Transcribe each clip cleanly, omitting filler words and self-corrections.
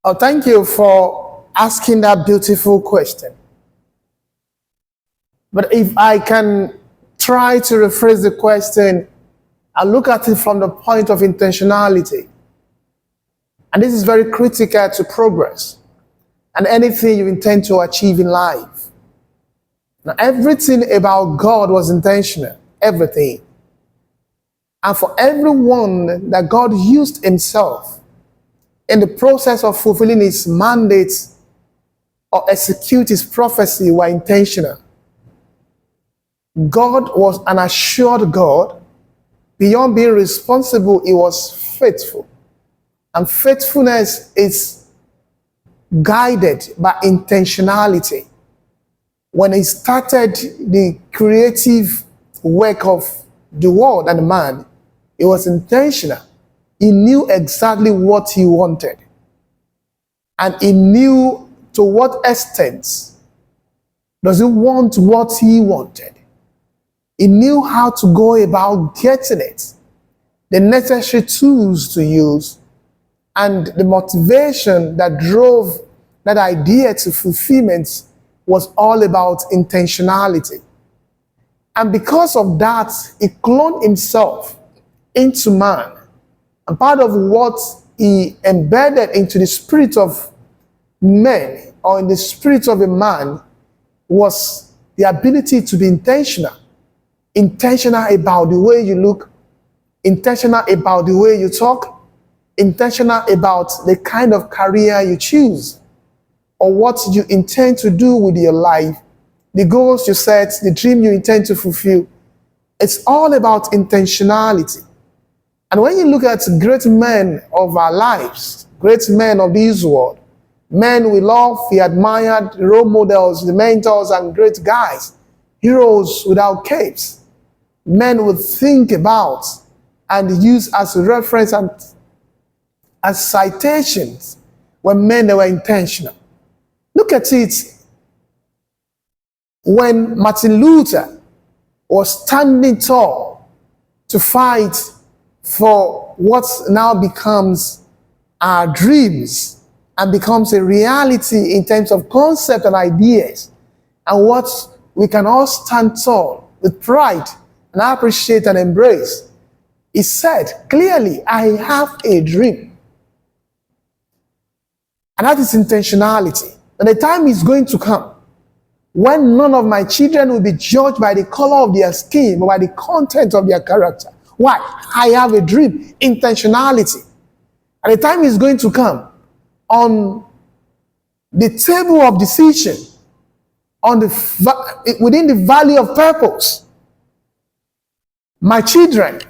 Oh, thank you for asking that beautiful question. But if I can try to rephrase the question, I look at it from the point of intentionality. And this is very critical to progress and anything you intend to achieve in life. Now, everything about God was intentional, everything. And for everyone that God used himself in the process of fulfilling his mandate or execute his prophecy were intentional. God was an assured God. Beyond being responsible, he was faithful. And faithfulness is guided by intentionality. When he started the creative work of the world and man, it was intentional. He knew exactly what he wanted. And he knew to what extent does he want what he wanted. He knew how to go about getting it, the necessary tools to use, and the motivation that drove that idea to fulfillment was all about intentionality. And because of that, he cloned himself into man. And part of what he embedded into the spirit of men or in the spirit of a man was the ability to be intentional. Intentional about the way you look, intentional about the way you talk, intentional about the kind of career you choose or what you intend to do with your life, the goals you set, the dream you intend to fulfill. It's all about intentionality. And when you look at great men of our lives, great men of this world, men we love, we admired, role models, the mentors and great guys, heroes without capes, men would think about and use as reference and as citations when men were intentional. Look at it. When Martin Luther was standing tall to fight for what now becomes our dreams and becomes a reality in terms of concept and ideas, and what we can all stand tall with pride and appreciate and embrace. He said, clearly, I have a dream. And that is intentionality. And the time is going to come when none of my children will be judged by the color of their skin or by the content of their character. Why? I have a dream. Intentionality. And the time is going to come on the table of decision, on the within the valley of purpose. My children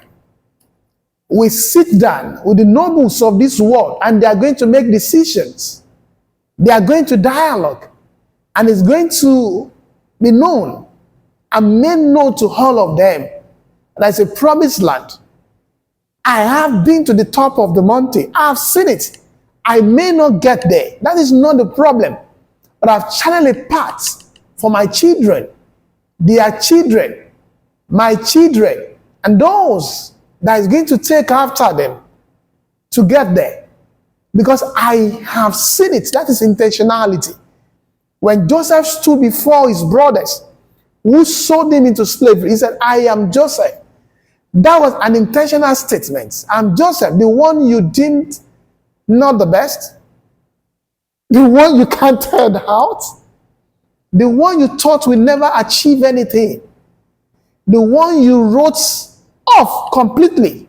will sit down with the nobles of this world and they are going to make decisions. They are going to dialogue, and it's going to be known and made known to all of them. There's a promised land. I have been to the top of the mountain. I have seen it. I may not get there. That is not the problem. But I've channeled a path for my children, their children, my children, and those that is going to take after them to get there. Because I have seen it. That is intentionality. When Joseph stood before his brothers who sold him into slavery, he said, I am Joseph. That was an intentional statement. I'm Joseph, the one you deemed not the best, the one you can't turn out, the one you thought will never achieve anything, the one you wrote off completely,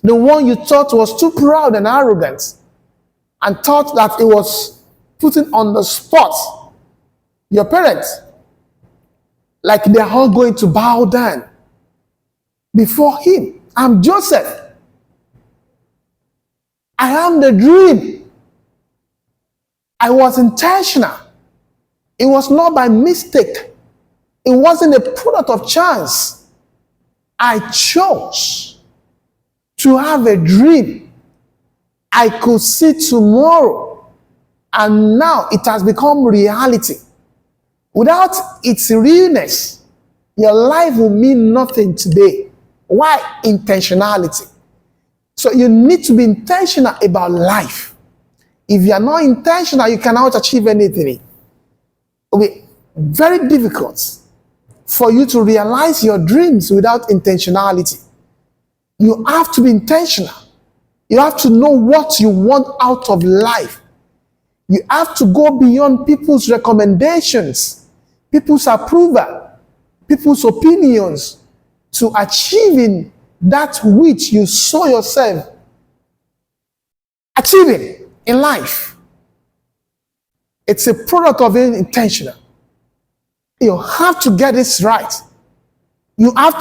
the one you thought was too proud and arrogant and thought that it was putting on the spot your parents, like they're all going to bow down before him. I'm Joseph. I am the dream. I was intentional. It was not by mistake. It wasn't a product of chance. I chose to have a dream. I could see tomorrow, and now it has become reality. Without its realness, your life will mean nothing today. Why? Intentionality. So you need to be intentional about life. If you are not intentional, you cannot achieve anything. It will be very difficult for you to realize your dreams without intentionality. You have to be intentional. You have to know what you want out of life. You have to go beyond people's recommendations, people's approval, people's opinions to achieving that which you saw yourself achieving in life. It's a product of being intentional. You have to get this right. You have